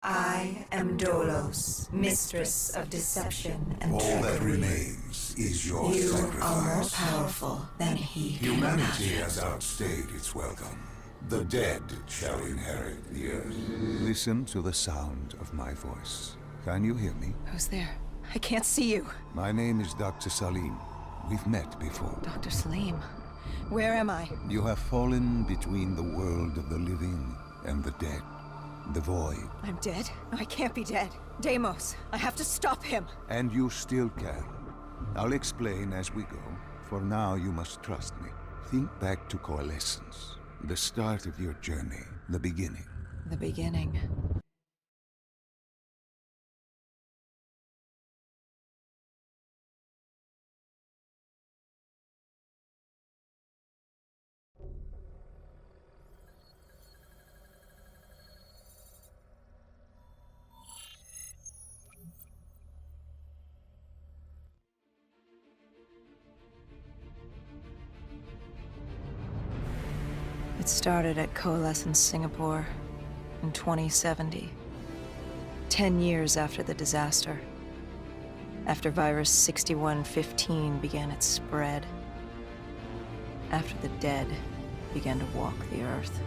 I am Dolos, mistress of deception and All trickery. that remains is your You sacrifice. are more powerful than he can Humanity imagine. has outstayed its welcome. The dead shall inherit the earth. Listen to the sound of my voice. Can you hear me? Who's there? I can't see you. My name is Dr. Salim. We've met before. Dr. Salim. Where am I? You have fallen between the world of the living and the dead. The void. I'm dead? I can't be dead. Deimos, I have to stop him. And you still can. I'll explain as we go. For now, you must trust me. Think back to Coalescence. The start of your journey. The beginning. The beginning. It started at Coalescence Singapore in 2070. 10 years after the disaster. After Virus 6115 began its spread. After the dead began to walk the Earth.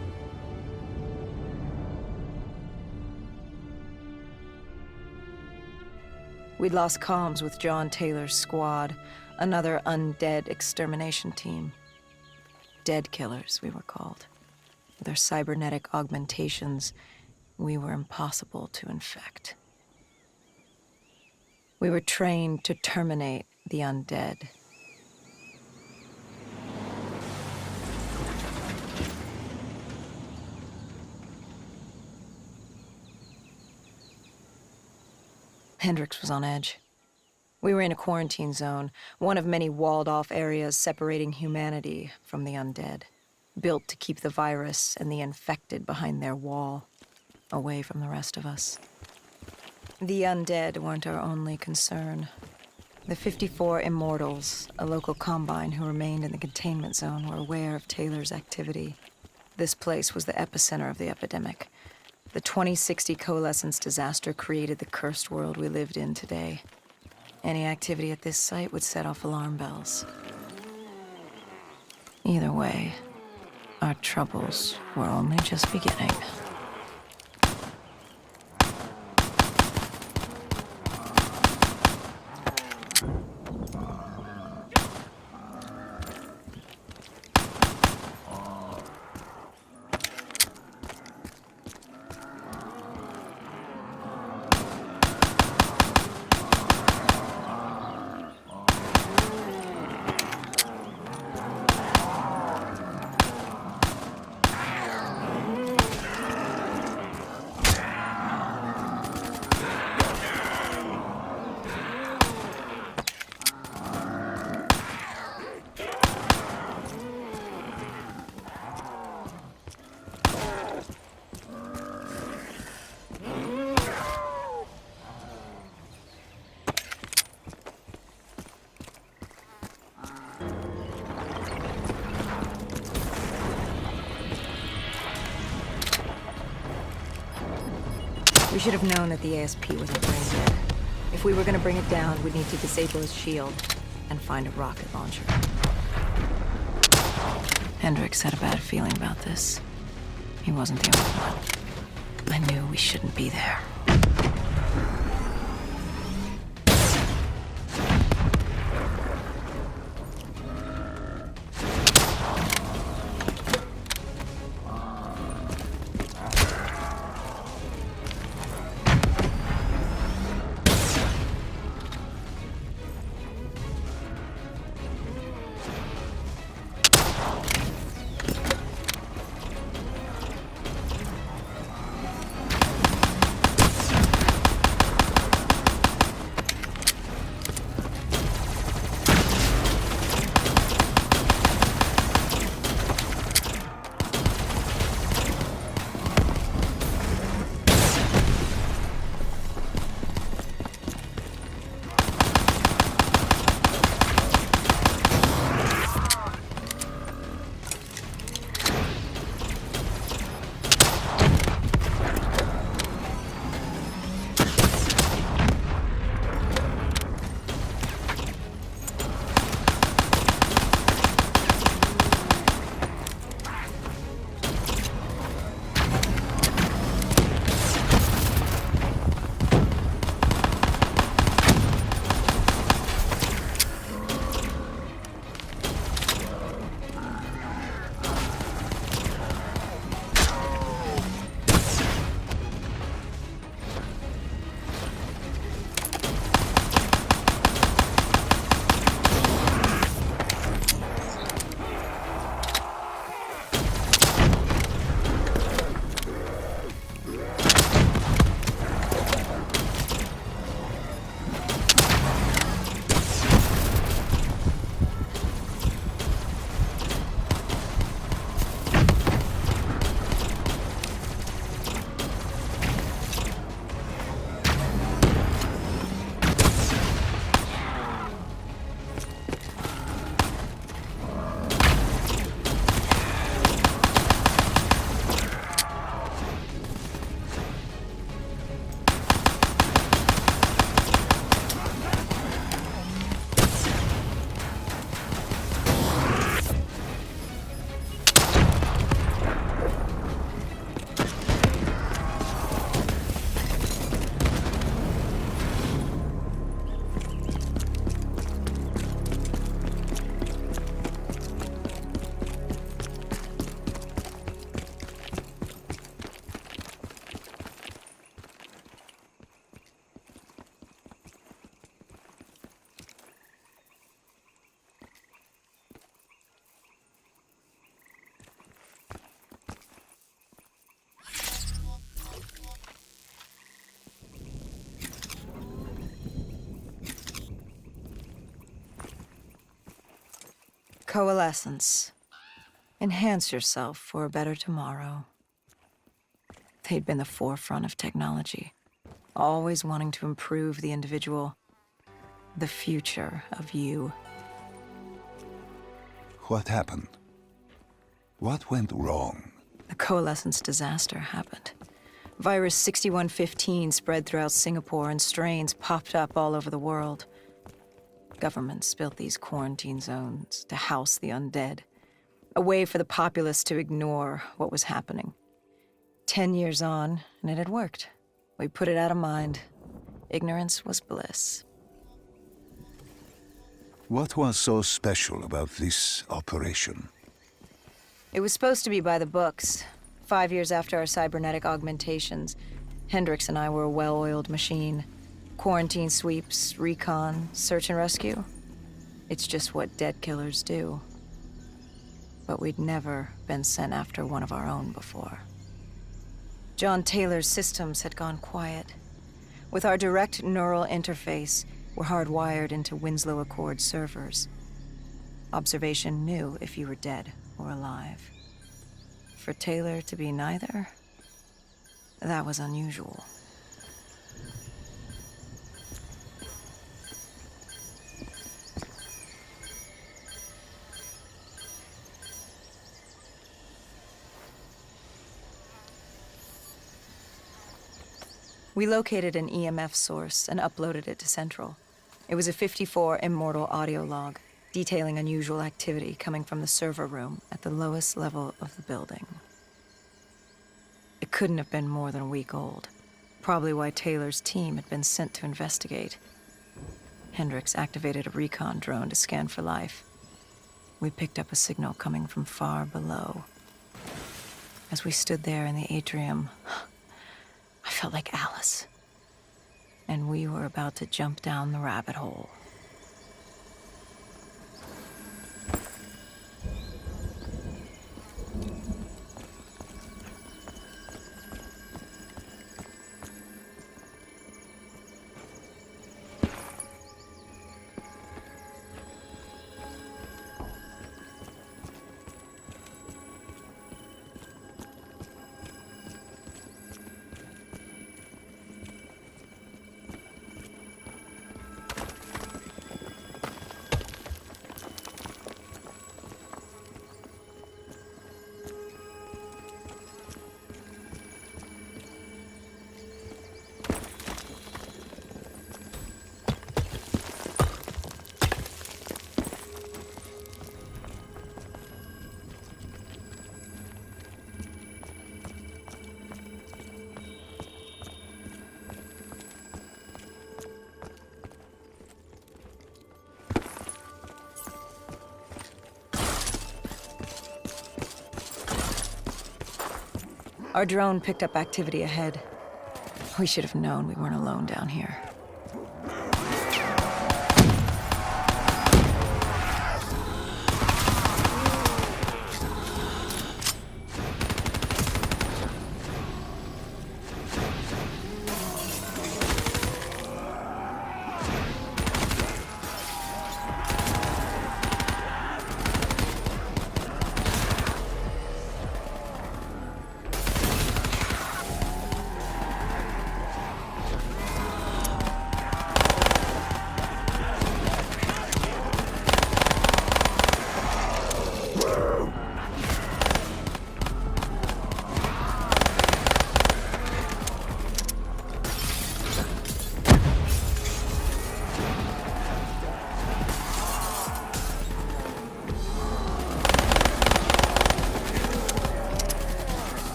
We'd lost comms with John Taylor's squad, another undead extermination team. Dead killers, we were called. With our cybernetic augmentations, we were impossible to infect. We were trained to terminate the undead. Hendricks was on edge. We were in a quarantine zone, one of many walled-off areas separating humanity from the undead, built to keep the virus and the infected behind their wall, away from the rest of us. The undead weren't our only concern. The 54 Immortals, a local combine who remained in the containment zone, were aware of Taylor's activity. This place was the epicenter of the epidemic. The 2060 Coalescence disaster created the cursed world we lived in today. Any activity at this site would set off alarm bells. Either way, our troubles were only just beginning. We should have known that the ASP wasn't brain dead. If we were gonna bring it down, we'd need to disable his shield and find a rocket launcher. Hendricks had a bad feeling about this. He wasn't the only one. I knew we shouldn't be there. Coalescence. Enhance yourself for a better tomorrow. They'd been the forefront of technology, always wanting to improve the individual, the future of you. What happened? What went wrong? The Coalescence disaster happened. Virus 6115 spread throughout Singapore and strains popped up all over the world. Governments built these quarantine zones to house the undead, a way for the populace to ignore what was happening. 10 years on, and it had worked. We put it out of mind. Ignorance was bliss. What was so special about this operation? It was supposed to be by the books. 5 years after our cybernetic augmentations, Hendricks and I were a well-oiled machine. Quarantine sweeps, recon, search and rescue. It's just what dead killers do. But we'd never been sent after one of our own before. John Taylor's systems had gone quiet. With our direct neural interface, we're hardwired into Winslow Accord servers. Observation knew if you were dead or alive. For Taylor to be neither, that was unusual. We located an EMF source and uploaded it to Central. It was a 54 immortal audio log, detailing unusual activity coming from the server room at the lowest level of the building. It couldn't have been more than a week old, probably why Taylor's team had been sent to investigate. Hendricks activated a recon drone to scan for life. We picked up a signal coming from far below. As we stood there in the atrium, I felt like Alice. And we were about to jump down the rabbit hole. Our drone picked up activity ahead. We should have known we weren't alone down here.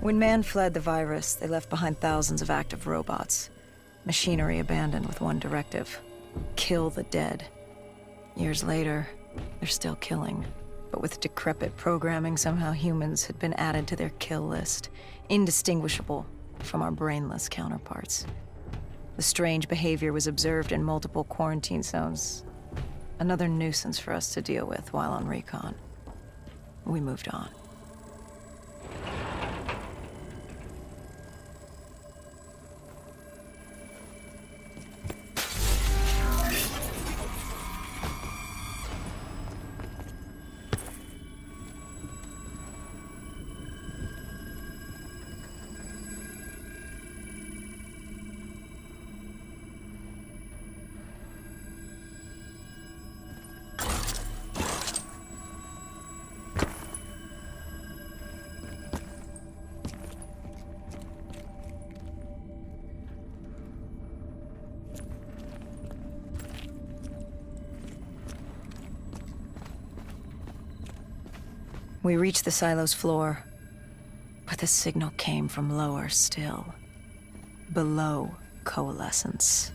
When man fled the virus, they left behind thousands of active robots. Machinery abandoned with one directive: kill the dead. Years later, they're still killing. But with decrepit programming, somehow humans had been added to their kill list, indistinguishable from our brainless counterparts. The strange behavior was observed in multiple quarantine zones. Another nuisance for us to deal with while on recon. We moved on. We reached the silo's floor, but the signal came from lower still, below Coalescence.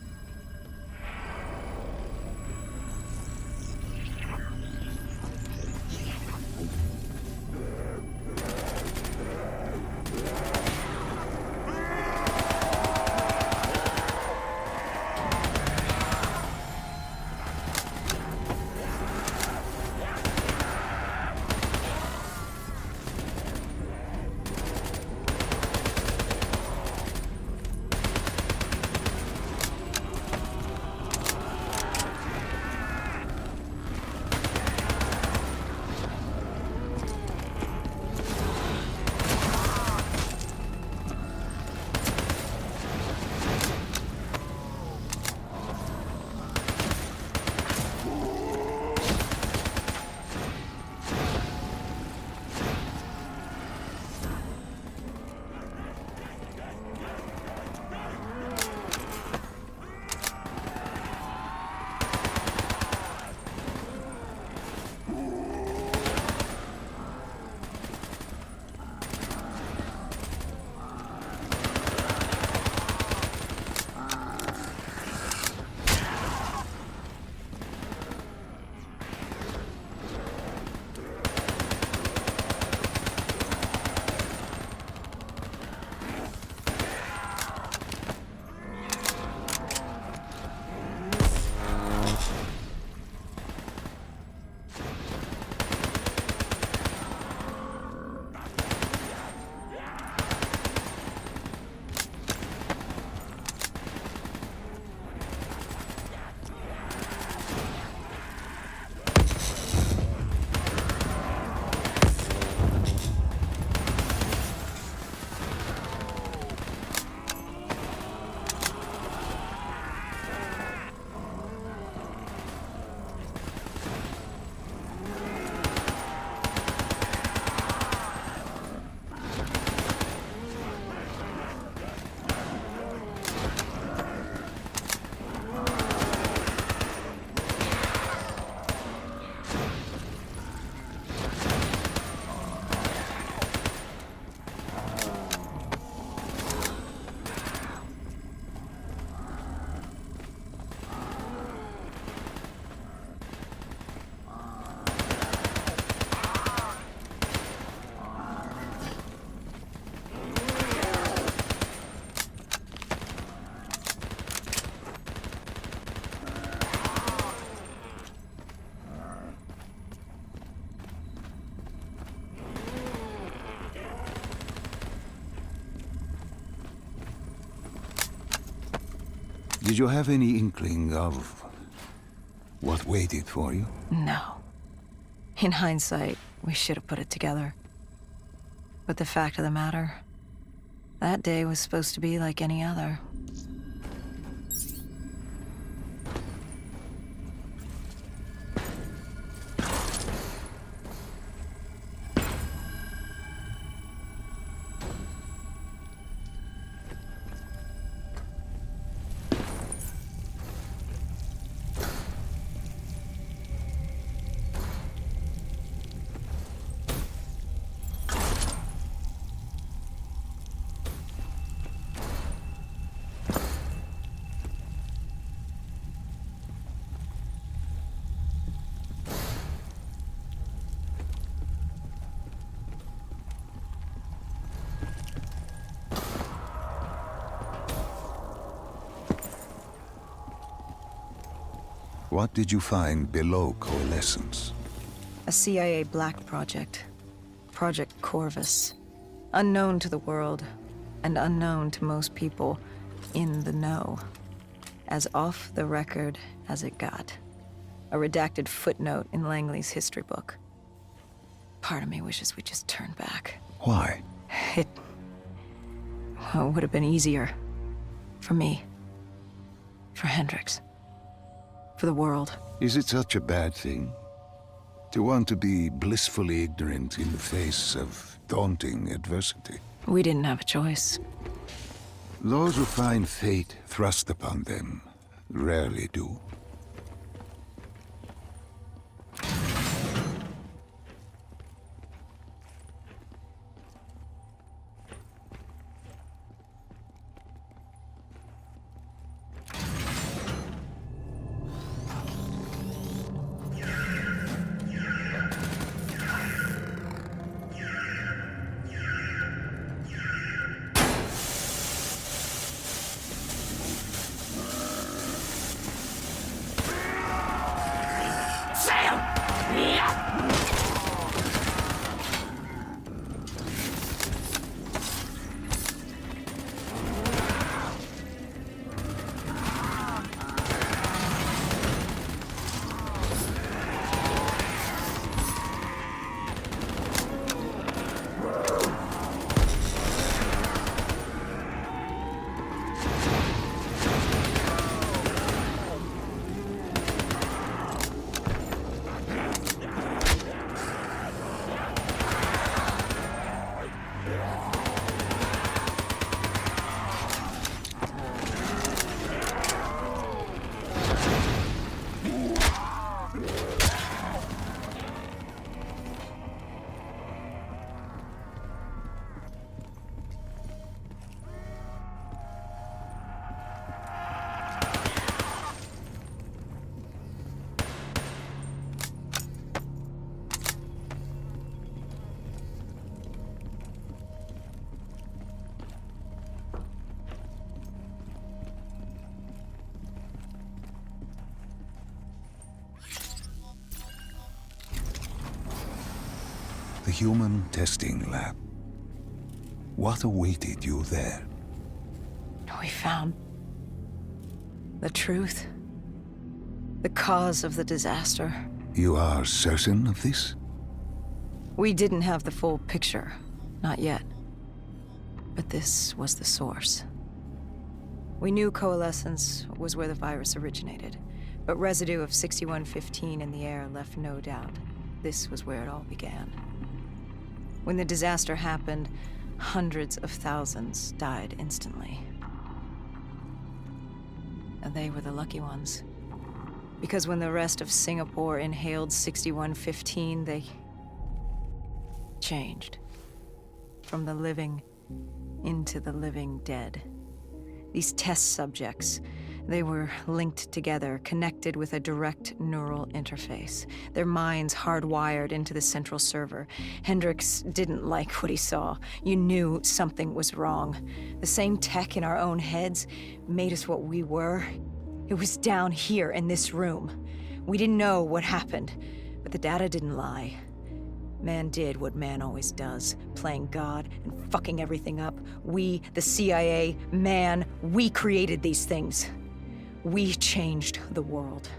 Did you have any inkling of what waited for you? No. In hindsight, we should have put it together. But the fact of the matter, that day was supposed to be like any other. What did you find below Coalescence? A CIA black project. Project Corvus. Unknown to the world, and unknown to most people in the know. As off the record as it got. A redacted footnote in Langley's history book. Part of me wishes we just turned back. Why? It would have been easier. For me. For Hendricks. For the world. Is it such a bad thing? To want to be blissfully ignorant in the face of daunting adversity? We didn't have a choice. Those who find fate thrust upon them rarely do. The human testing lab. What awaited you there? We found the truth. The cause of the disaster. You are certain of this? We didn't have the full picture. Not yet. But this was the source. We knew Coalescence was where the virus originated, but residue of 6115 in the air left no doubt. This was where it all began. When the disaster happened, hundreds of thousands died instantly. And they were the lucky ones. Because when the rest of Singapore inhaled 6115, they changed. From the living into the living dead. These test subjects, they were linked together, connected with a direct neural interface. Their minds hardwired into the central server. Hendricks didn't like what he saw. You knew something was wrong. The same tech in our own heads made us what we were. It was down here in this room. We didn't know what happened, but the data didn't lie. Man did what man always does, playing God and fucking everything up. We, the CIA, man, we created these things. We changed the world.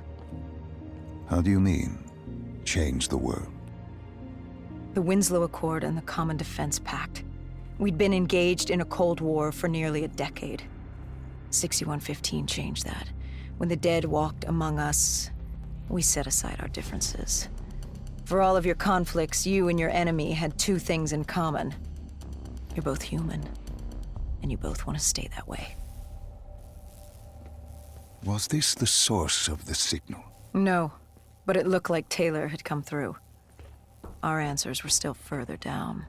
How do you mean, change the world? The Winslow Accord and the Common Defense Pact. We'd been engaged in a Cold War for nearly a decade. 6115 changed that. When the dead walked among us, we set aside our differences. For all of your conflicts, you and your enemy had two things in common. You're both human, and you both want to stay that way. Was this the source of the signal? No, but it looked like Taylor had come through. Our answers were still further down.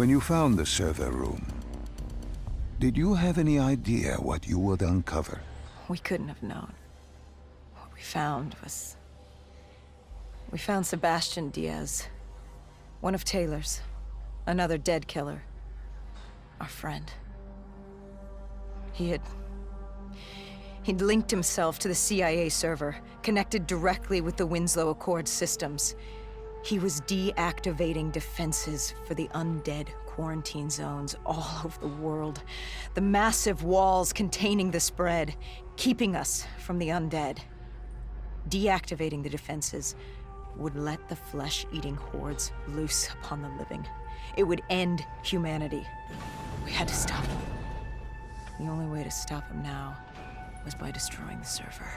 When you found the server room, did you have any idea what you would uncover? We couldn't have known. What we found was... We found Sebastian Diaz. One of Taylor's. Another dead killer. Our friend. He'd linked himself to the CIA server, connected directly with the Winslow Accord systems. He was deactivating defenses for the undead quarantine zones all over the world. The massive walls containing the spread, keeping us from the undead. Deactivating the defenses would let the flesh-eating hordes loose upon the living. It would end humanity. We had to stop him. The only way to stop him now was by destroying the server.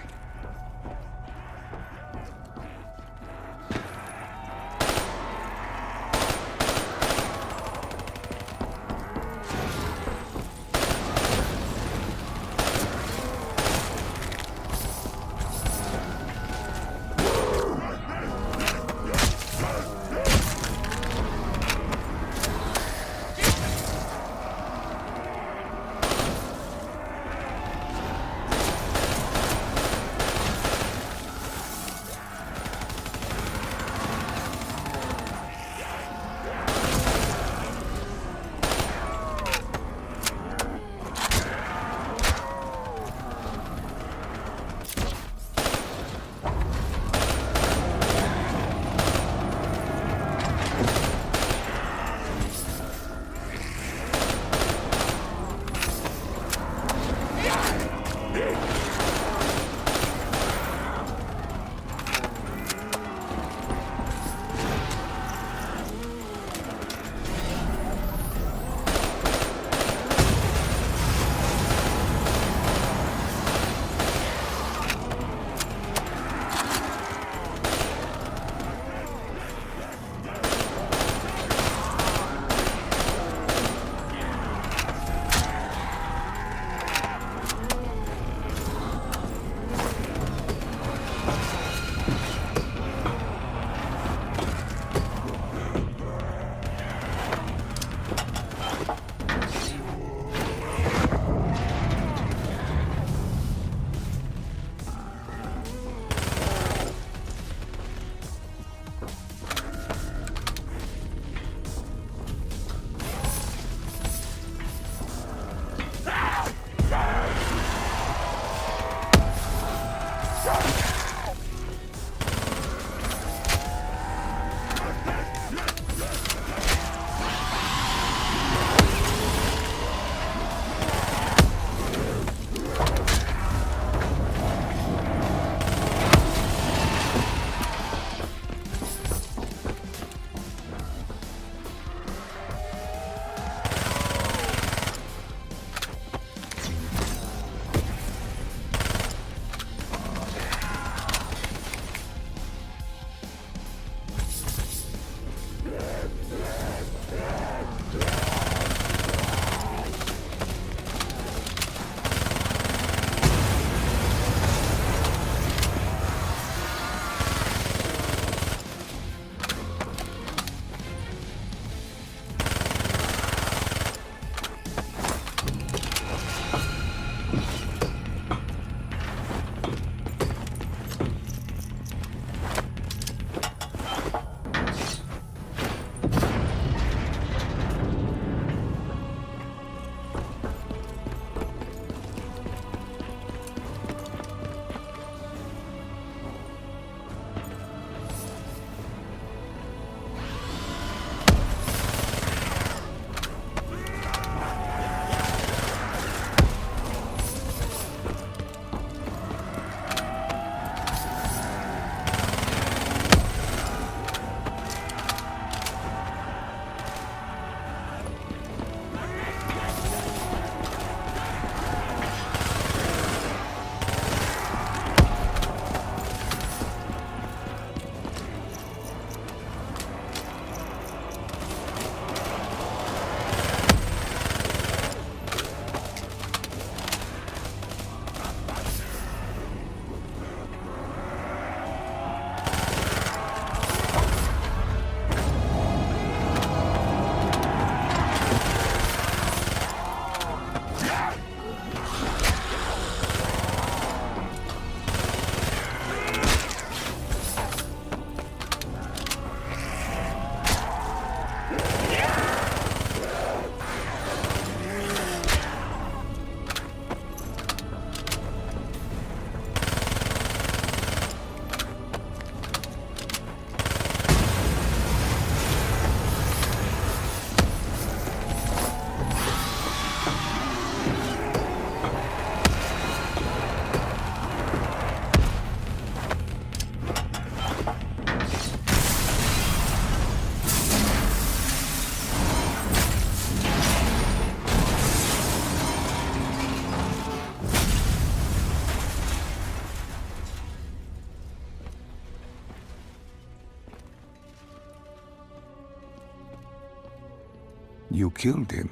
You killed him.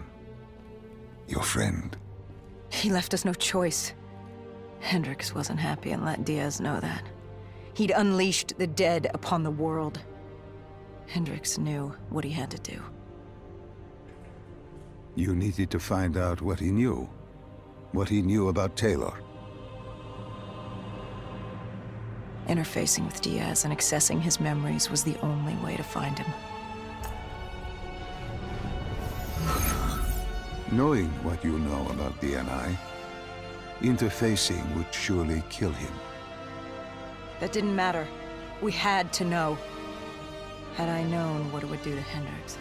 Your friend. He left us no choice. Hendricks wasn't happy and let Diaz know that. He'd unleashed the dead upon the world. Hendricks knew what he had to do. You needed to find out what he knew. What he knew about Taylor. Interfacing with Diaz and accessing his memories was the only way to find him. Knowing what you know about DNI, interfacing would surely kill him. That didn't matter. We had to know. Had I known what it would do to Hendricks.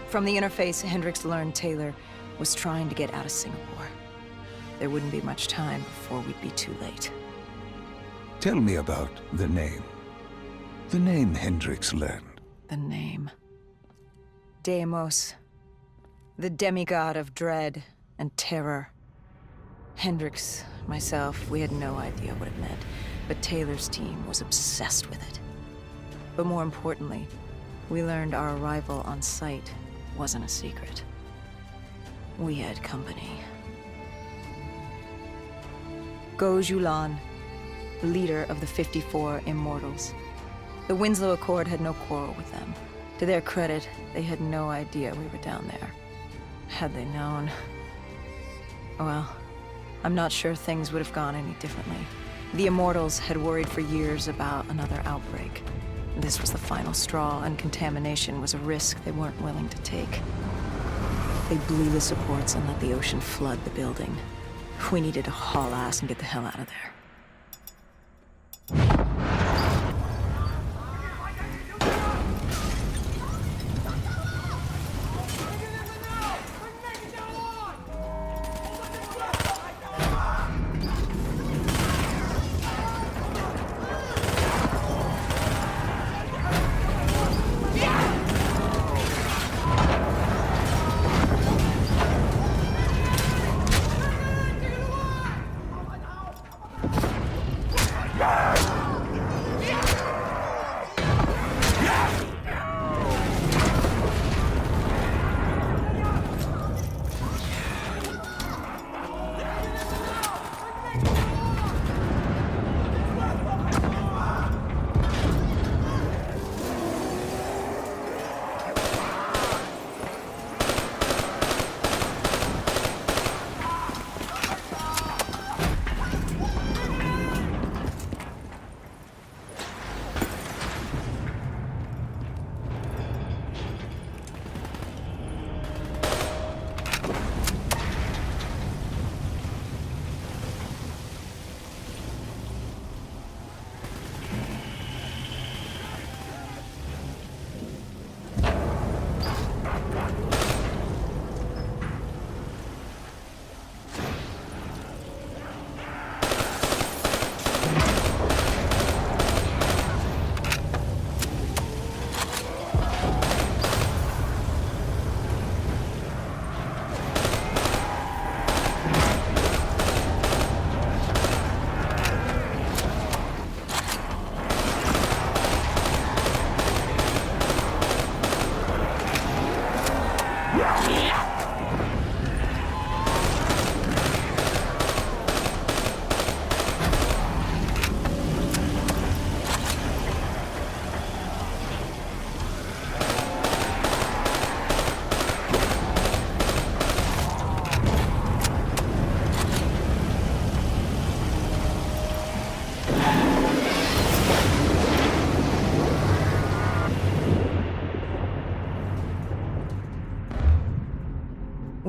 From the interface, Hendricks learned Taylor was trying to get out of Singapore. There wouldn't be much time before we'd be too late. Tell me about the name. The name Hendricks learned. The name. Deimos. The demigod of dread and terror. Hendricks, myself, we had no idea what it meant, but Taylor's team was obsessed with it. But more importantly, we learned our arrival on site wasn't a secret. We had company. Go Julan, leader of the 54 Immortals. The Winslow Accord had no quarrel with them. To their credit, they had no idea we were down there. Had they known... well, I'm not sure things would have gone any differently. The Immortals had worried for years about another outbreak. This was the final straw, and contamination was a risk they weren't willing to take. They blew the supports and let the ocean flood the building. We needed to haul ass and get the hell out of there.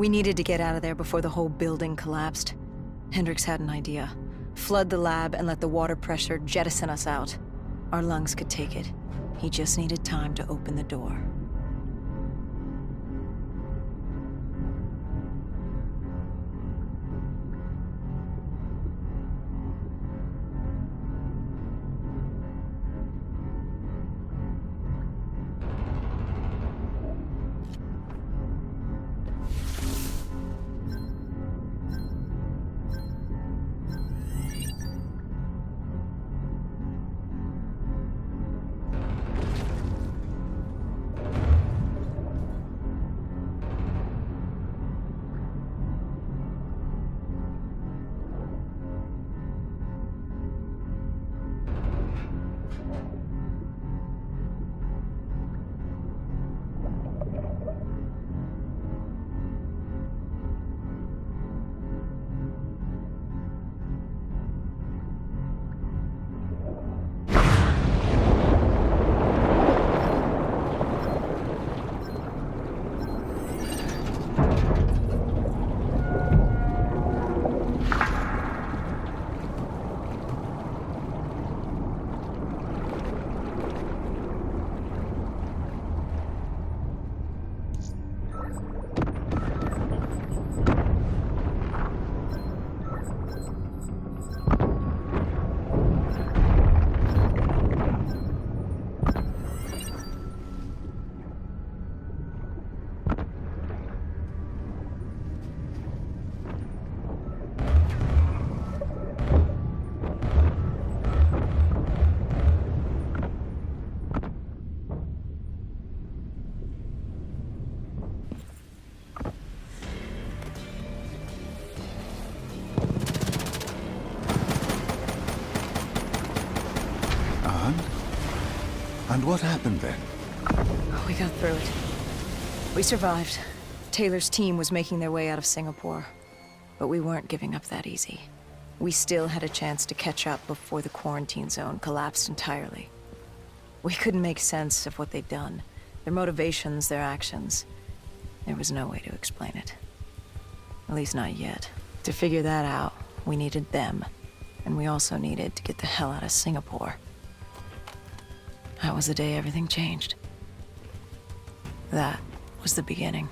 We needed to get out of there before the whole building collapsed. Hendricks had an idea. Flood the lab and let the water pressure jettison us out. Our lungs could take it. He just needed time to open the door. Beyond? And what happened then? We got through it. We survived. Taylor's team was making their way out of Singapore. But we weren't giving up that easy. We still had a chance to catch up before the quarantine zone collapsed entirely. We couldn't make sense of what they'd done. Their motivations, their actions. There was no way to explain it. At least not yet. To figure that out, we needed them. And we also needed to get the hell out of Singapore. That was the day everything changed. That was the beginning.